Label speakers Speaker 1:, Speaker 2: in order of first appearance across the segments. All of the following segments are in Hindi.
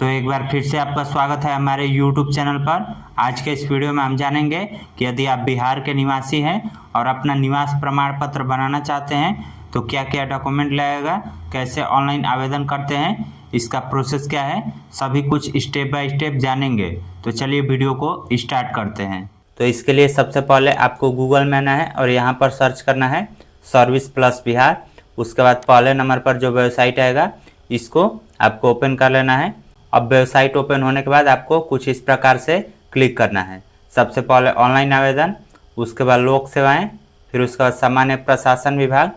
Speaker 1: तो एक बार फिर से आपका स्वागत है हमारे YouTube चैनल पर। आज के इस वीडियो में हम जानेंगे कि यदि आप बिहार के निवासी हैं और अपना निवास प्रमाण पत्र बनाना चाहते हैं तो क्या क्या डॉक्यूमेंट लगेगा, कैसे ऑनलाइन आवेदन करते हैं, इसका प्रोसेस क्या है, सभी कुछ स्टेप बाय स्टेप जानेंगे। तो चलिए वीडियो को स्टार्ट करते हैं। तो इसके लिए सबसे पहले आपको गूगल में आना है और यहाँ पर सर्च करना है सर्विस प्लस बिहार। उसके बाद पहले नंबर पर जो वेबसाइट आएगा इसको आपको ओपन कर लेना है। अब वेबसाइट ओपन होने के बाद आपको कुछ इस प्रकार से क्लिक करना है। सबसे पहले ऑनलाइन आवेदन, उसके बाद लोक सेवाएं, फिर उसके बाद सामान्य प्रशासन विभाग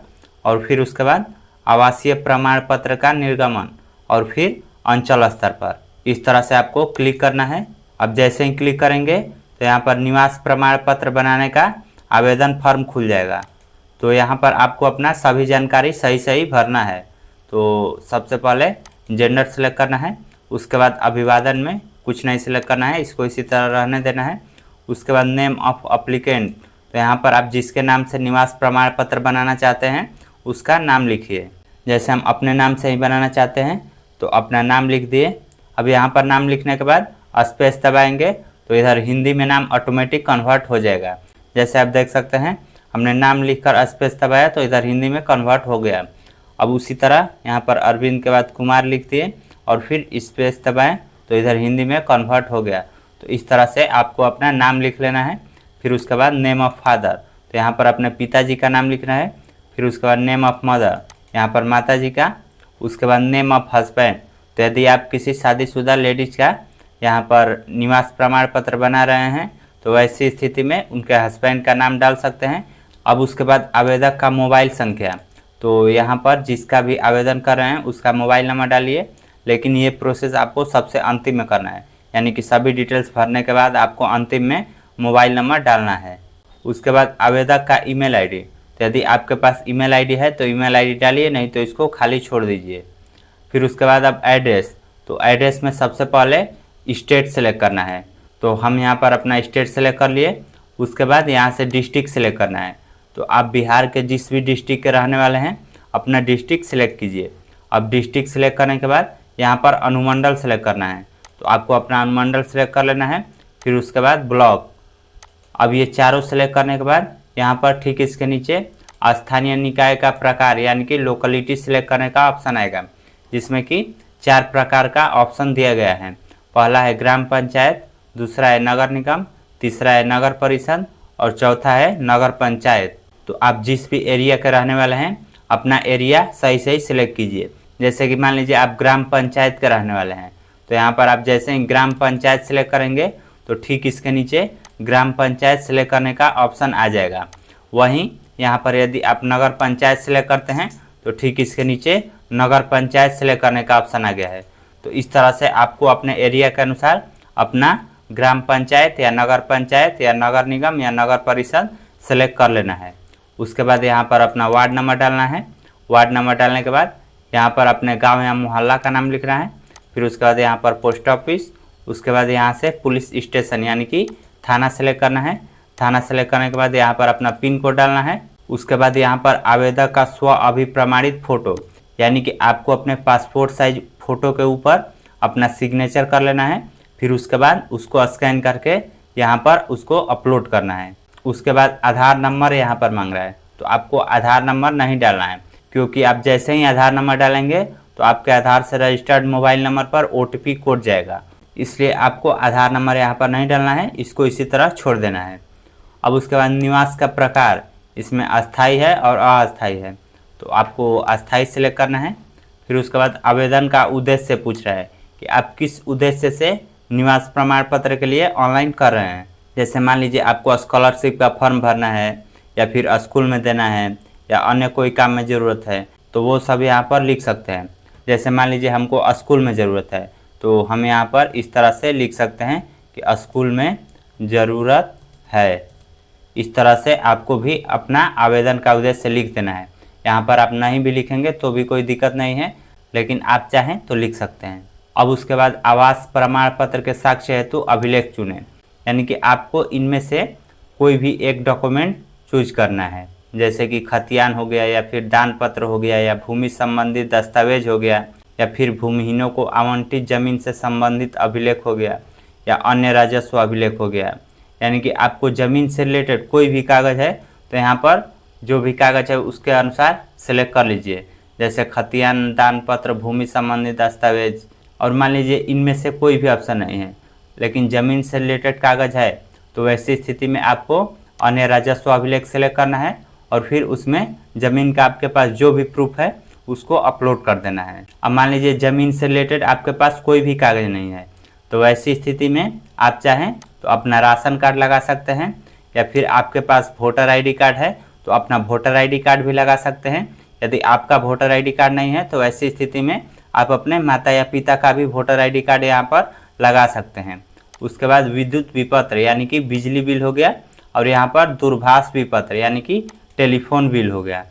Speaker 1: और फिर उसके बाद आवासीय प्रमाण पत्र का निर्गमन और फिर अंचल स्तर पर। इस तरह से आपको क्लिक करना है। अब जैसे ही क्लिक करेंगे तो यहाँ पर निवास प्रमाण पत्र बनाने का आवेदन फॉर्म खुल जाएगा। तो यहाँ पर आपको अपना सभी जानकारी सही सही भरना है। तो सबसे पहले जेंडर सेलेक्ट करना है, उसके बाद अभिवादन में कुछ नहीं सिलेक्ट करना है, इसको इसी तरह रहने देना है। उसके बाद नेम ऑफ अप्लीकेंट, तो यहाँ पर आप जिसके नाम से निवास प्रमाण पत्र बनाना चाहते हैं उसका नाम लिखिए। जैसे हम अपने नाम से ही बनाना चाहते हैं तो अपना नाम लिख दिए। अब यहाँ पर नाम लिखने के बाद स्पेस दबाएंगे तो इधर हिंदी में नाम ऑटोमेटिक कन्वर्ट हो जाएगा। जैसे आप देख सकते हैं हमने नाम लिखकर स्पेस दबाया तो इधर हिंदी में कन्वर्ट हो गया। अब उसी तरह यहाँ पर अरविंद के बाद कुमार लिख दिए और फिर स्पेस दबाएं तो इधर हिंदी में कन्वर्ट हो गया। तो इस तरह से आपको अपना नाम लिख लेना है। फिर उसके बाद नेम ऑफ फादर, तो यहाँ पर अपने पिताजी का नाम लिखना है। फिर उसके बाद नेम ऑफ मदर, यहाँ पर माताजी का। उसके बाद नेम ऑफ हस्बैंड, तो यदि आप किसी शादीशुदा लेडीज का यहाँ पर निवास प्रमाण पत्र बना रहे हैं तो वैसी स्थिति में उनके हस्बैंड का नाम डाल सकते हैं। अब उसके बाद आवेदक का मोबाइल संख्या, तो यहाँ पर जिसका भी आवेदन कर रहे हैं उसका मोबाइल नंबर डालिए, लेकिन ये प्रोसेस आपको सबसे अंतिम में करना है, यानी कि सभी डिटेल्स भरने के बाद आपको अंतिम में मोबाइल नंबर डालना है। उसके बाद आवेदक का ईमेल आईडी, तो यदि आपके पास ईमेल आईडी है तो ईमेल आईडी डालिए, नहीं तो इसको खाली छोड़ दीजिए। फिर उसके बाद अब एड्रेस, तो एड्रेस में सबसे पहले स्टेट सेलेक्ट करना है, तो हम यहाँ पर अपना स्टेट सेलेक्ट कर लिए। उसके बाद यहाँ से डिस्ट्रिक्ट सेलेक्ट करना है, तो आप बिहार के जिस भी डिस्ट्रिक्ट के रहने वाले हैं अपना डिस्ट्रिक्ट सेलेक्ट कीजिए। अब डिस्ट्रिक्ट सेलेक्ट करने के बाद यहाँ पर अनुमंडल सेलेक्ट करना है, तो आपको अपना अनुमंडल सेलेक्ट कर लेना है। फिर उसके बाद ब्लॉक। अब ये चारों सेलेक्ट करने के बाद यहाँ पर ठीक इसके नीचे स्थानीय निकाय का प्रकार यानी कि लोकेलिटी सेलेक्ट करने का ऑप्शन आएगा, जिसमें कि 4 प्रकार का ऑप्शन दिया गया है। पहला है ग्राम पंचायत, दूसरा है नगर निगम, तीसरा है नगर परिषद और चौथा है नगर पंचायत। तो आप जिस भी एरिया के रहने वाले हैं अपना एरिया सही सही सिलेक्ट कीजिए। जैसे कि मान लीजिए आप ग्राम पंचायत के रहने वाले हैं तो यहाँ पर आप जैसे ही ग्राम पंचायत सेलेक्ट करेंगे तो ठीक इसके नीचे ग्राम पंचायत सेलेक्ट करने का ऑप्शन आ जाएगा। वहीं यहाँ पर यदि आप नगर पंचायत सेलेक्ट करते हैं तो ठीक इसके नीचे नगर पंचायत सेलेक्ट करने का ऑप्शन आ गया है। तो इस तरह से आपको अपने एरिया के अनुसार अपना ग्राम पंचायत या नगर निगम या नगर परिषद सेलेक्ट कर लेना है। उसके बाद यहाँ पर अपना वार्ड नंबर डालना है। वार्ड नंबर डालने के बाद यहाँ पर अपने गांव या मोहल्ला का नाम लिखना है। फिर उसके बाद यहाँ पर पोस्ट ऑफिस, उसके बाद यहाँ से पुलिस स्टेशन यानी कि थाना सेलेक्ट करना है। थाना सेलेक्ट करने के बाद यहाँ पर अपना पिन कोड डालना है। उसके बाद यहाँ पर आवेदक का स्व अभिप्रमाणित फोटो यानी कि आपको अपने पासपोर्ट साइज फोटो के ऊपर अपना सिग्नेचर कर लेना है। फिर उसके बाद उसको स्कैन करके यहाँ पर उसको अपलोड करना है। उसके बाद आधार नंबर यहाँ पर मांग रहा है, तो आपको आधार नंबर नहीं डालना है, क्योंकि आप जैसे ही आधार नंबर डालेंगे तो आपके आधार से रजिस्टर्ड मोबाइल नंबर पर OTP कोड जाएगा, इसलिए आपको आधार नंबर यहाँ पर नहीं डालना है, इसको इसी तरह छोड़ देना है। अब उसके बाद निवास का प्रकार, इसमें अस्थाई है और अस्थाई है, तो आपको अस्थाई सेलेक्ट करना है। फिर उसके बाद आवेदन का उद्देश्य पूछ रहा है कि आप किस उद्देश्य से निवास प्रमाण पत्र के लिए ऑनलाइन कर रहे हैं। जैसे मान लीजिए आपको स्कॉलरशिप का फॉर्म भरना है या फिर स्कूल में देना है या अन्य कोई काम में ज़रूरत है, तो वो सब यहाँ पर लिख सकते हैं। जैसे मान लीजिए हमको स्कूल में ज़रूरत है तो हम यहाँ पर इस तरह से लिख सकते हैं कि स्कूल में ज़रूरत है। इस तरह से आपको भी अपना आवेदन का उद्देश्य लिख देना है। यहाँ पर आप नहीं भी लिखेंगे तो भी कोई दिक्कत नहीं है, लेकिन आप चाहें तो लिख सकते हैं। अब उसके बाद आवास प्रमाण पत्र के साक्ष्य हेतु अभिलेख चुनें, यानी कि आपको इनमें से कोई भी एक डॉक्यूमेंट चूज करना है, जैसे कि खतियान हो गया या फिर दान पत्र हो गया या भूमि संबंधी दस्तावेज हो गया या फिर भूमिहीनों को आवंटित जमीन से संबंधित अभिलेख हो गया या अन्य राजस्व अभिलेख हो गया। यानी कि आपको ज़मीन से रिलेटेड कोई भी कागज़ है तो यहाँ पर जो भी कागज़ है उसके अनुसार सेलेक्ट कर लीजिए, जैसे खतियान दान पत्र, भूमि संबंधी दस्तावेज। और मान लीजिए इनमें से कोई भी ऑप्शन नहीं है लेकिन ज़मीन से रिलेटेड कागज़ है, तो वैसी स्थिति में आपको अन्य राजस्व अभिलेख सेलेक्ट करना है और फिर उसमें ज़मीन का आपके पास जो भी प्रूफ है उसको अपलोड कर देना है। अब मान लीजिए ज़मीन से रिलेटेड आपके पास कोई भी कागज़ नहीं है, तो वैसी स्थिति में आप चाहें तो अपना राशन कार्ड लगा सकते हैं, या फिर आपके पास वोटर आईडी कार्ड है तो अपना वोटर आईडी कार्ड भी लगा सकते हैं। यदि आपका वोटर आईडी कार्ड नहीं है तो ऐसी स्थिति में आप अपने माता या पिता का भी वोटर आईडी कार्ड यहाँ पर लगा सकते हैं। उसके बाद विद्युत विपत्र यानी कि बिजली बिल हो गया, और यहाँ पर दूरभाष विपत्र यानी कि टेलीफोन बिल हो गया।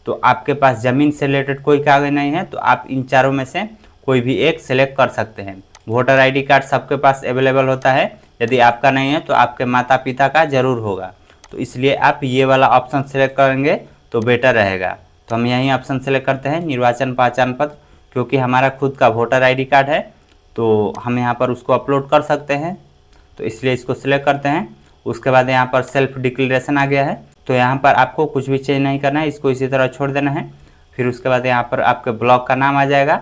Speaker 1: तो आपके पास ज़मीन से रिलेटेड कोई कागज़ नहीं है तो आप इन चारों में से कोई भी एक सेलेक्ट कर सकते हैं। वोटर आईडी कार्ड सबके पास अवेलेबल होता है, यदि आपका नहीं है तो आपके माता पिता का ज़रूर होगा, तो इसलिए आप ये वाला ऑप्शन सेलेक्ट करेंगे तो बेटर रहेगा। तो हम यही ऑप्शन सेलेक्ट करते हैं निर्वाचन पहचान पत्र, क्योंकि हमारा खुद का वोटर आईडी कार्ड है तो हम यहाँ पर उसको अपलोड कर सकते हैं, तो इसलिए इसको सिलेक्ट करते हैं। उसके बाद यहाँ पर सेल्फ डिक्लेरेशन आ गया है, तो यहाँ पर आपको कुछ भी चेंज नहीं करना है, इसको इसी तरह छोड़ देना है। फिर उसके बाद यहाँ पर आपके ब्लॉक का नाम आ जाएगा,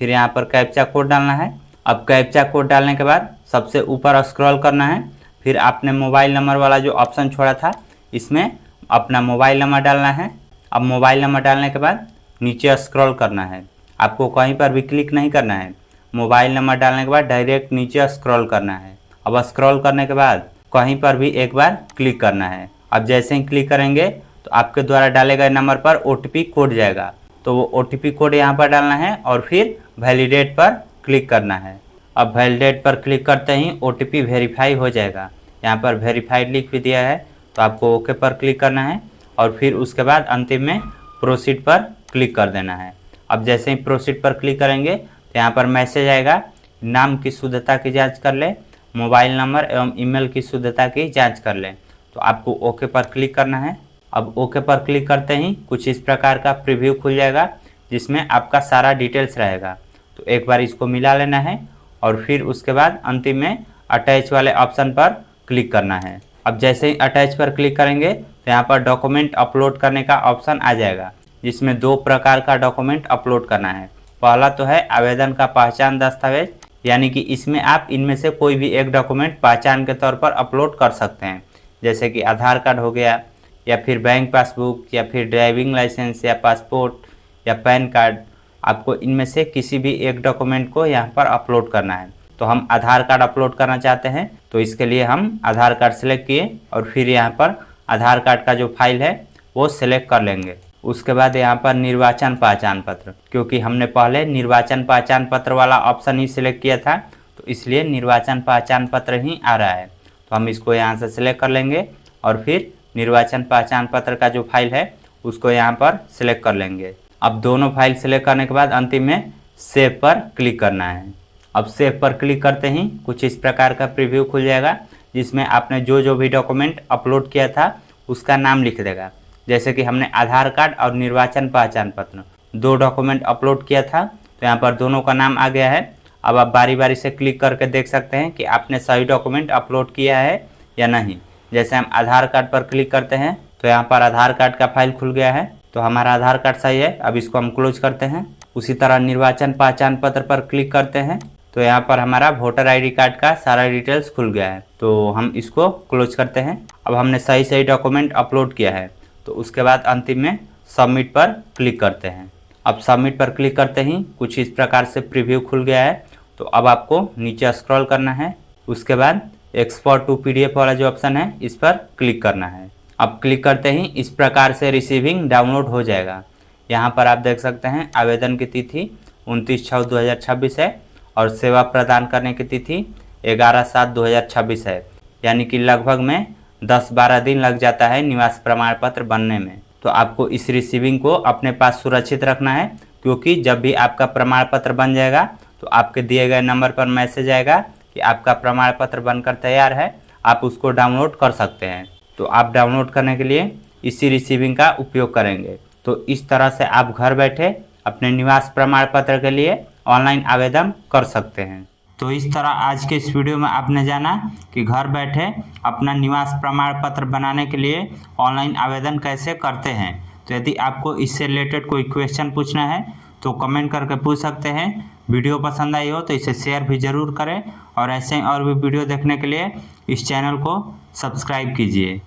Speaker 1: फिर यहाँ पर कैप्चा कोड डालना है। अब कैप्चा कोड डालने के बाद सबसे ऊपर स्क्रॉल करना है, फिर आपने मोबाइल नंबर वाला जो ऑप्शन छोड़ा था इसमें अपना मोबाइल नंबर डालना है। अब मोबाइल नंबर डालने के बाद नीचे स्क्रॉल करना है, आपको कहीं पर भी क्लिक नहीं करना है। मोबाइल नंबर डालने के बाद डायरेक्ट नीचे स्क्रॉल करना है। अब स्क्रॉल करने के बाद कहीं पर भी एक बार क्लिक करना है। अब जैसे ही क्लिक करेंगे तो आपके द्वारा डाले गए नंबर पर OTP कोड जाएगा, तो वो OTP कोड यहाँ पर डालना है और फिर वैलिडेट पर क्लिक करना है। अब वैलिडेट पर क्लिक करते ही OTP वेरीफाई हो जाएगा। यहाँ पर वेरीफाइड लिख भी दिया है, तो आपको ओके पर क्लिक करना है और फिर उसके बाद अंतिम में प्रोसीड पर क्लिक कर देना है। अब जैसे ही प्रोसीड पर क्लिक करेंगे तो यहाँ पर मैसेज आएगा, नाम की शुद्धता की जांच कर ले, मोबाइल नंबर एवं ईमेल की शुद्धता की जांच कर ले। तो आपको ओके पर क्लिक करना है। अब ओके पर क्लिक करते ही कुछ इस प्रकार का प्रीव्यू खुल जाएगा जिसमें आपका सारा डिटेल्स रहेगा। तो एक बार इसको मिला लेना है और फिर उसके बाद अंतिम में अटैच वाले ऑप्शन पर क्लिक करना है। अब जैसे ही अटैच पर क्लिक करेंगे तो यहाँ पर डॉक्यूमेंट अपलोड करने का ऑप्शन आ जाएगा, जिसमें 2 प्रकार का डॉक्यूमेंट अपलोड करना है। पहला तो है आवेदन का पहचान दस्तावेज, यानी कि इसमें आप इनमें से कोई भी एक डॉक्यूमेंट पहचान के तौर पर अपलोड कर सकते हैं, जैसे कि आधार कार्ड हो गया या फिर बैंक पासबुक या फिर ड्राइविंग लाइसेंस या पासपोर्ट या पैन कार्ड। आपको इनमें से किसी भी एक डॉक्यूमेंट को यहाँ पर अपलोड करना है। तो हम आधार कार्ड अपलोड करना चाहते हैं, तो इसके लिए हम आधार कार्ड सेलेक्ट किए और फिर यहाँ पर आधार कार्ड का जो फाइल है वो सिलेक्ट कर लेंगे। उसके बाद यहाँ पर निर्वाचन पहचान पत्र, क्योंकि हमने पहले निर्वाचन पहचान पत्र वाला ऑप्शन ही सिलेक्ट किया था तो इसलिए निर्वाचन पहचान पत्र ही आ रहा है। तो हम इसको यहाँ से सिलेक्ट कर लेंगे और फिर निर्वाचन पहचान पत्र का जो फाइल है उसको यहाँ पर सिलेक्ट कर लेंगे। अब दोनों फाइल सिलेक्ट करने के बाद अंतिम में सेव पर क्लिक करना है। अब सेव पर क्लिक करते ही कुछ इस प्रकार का प्रीव्यू खुल जाएगा, जिसमें आपने जो भी डॉक्यूमेंट अपलोड किया था उसका नाम लिख देगा। जैसे कि हमने आधार कार्ड और निर्वाचन पहचान पत्र 2 डॉक्यूमेंट अपलोड किया था, तो यहाँ पर दोनों का नाम आ गया है। अब आप बारी बारी से क्लिक करके देख सकते हैं कि आपने सही डॉक्यूमेंट अपलोड किया है या नहीं। जैसे हम आधार कार्ड पर क्लिक करते हैं तो यहाँ पर आधार कार्ड का फाइल खुल गया है, तो हमारा आधार कार्ड सही है। अब इसको हम क्लोज करते हैं। उसी तरह निर्वाचन पहचान पत्र पर क्लिक करते हैं तो यहाँ पर हमारा वोटर आईडी कार्ड का सारा डिटेल्स खुल गया है, तो हम इसको क्लोज करते हैं। अब हमने सही डॉक्यूमेंट अपलोड किया है, तो उसके बाद अंतिम में सबमिट पर क्लिक करते हैं। अब सबमिट पर क्लिक करते ही कुछ इस प्रकार से प्रीव्यू खुल गया है। तो अब आपको नीचे स्क्रॉल करना है, उसके बाद एक्सपोर्ट टू PDF वाला जो ऑप्शन है इस पर क्लिक करना है। अब क्लिक करते ही इस प्रकार से रिसीविंग डाउनलोड हो जाएगा। यहाँ पर आप देख सकते हैं आवेदन की तिथि 29/6/2026 है और सेवा प्रदान करने की तिथि 11/7/2026 है, यानी कि लगभग में 10-12 दिन लग जाता है निवास प्रमाण पत्र बनने में। तो आपको इस रिसीविंग को अपने पास सुरक्षित रखना है, क्योंकि जब भी आपका प्रमाण पत्र बन जाएगा तो आपके दिए गए नंबर पर मैसेज आएगा कि आपका प्रमाण पत्र बनकर तैयार है, आप उसको डाउनलोड कर सकते हैं। तो आप डाउनलोड करने के लिए इसी रिसीविंग का उपयोग करेंगे। तो इस तरह से आप घर बैठे अपने निवास प्रमाण पत्र के लिए ऑनलाइन आवेदन कर सकते हैं। तो इस तरह आज के इस वीडियो में आपने जाना कि घर बैठे अपना निवास प्रमाण पत्र बनाने के लिए ऑनलाइन आवेदन कैसे करते हैं। तो यदि आपको इससे रिलेटेड कोई क्वेश्चन पूछना है तो कमेंट करके पूछ सकते हैं। वीडियो पसंद आई हो तो इसे शेयर भी ज़रूर करें और ऐसे और भी वीडियो देखने के लिए इस चैनल को सब्सक्राइब कीजिए।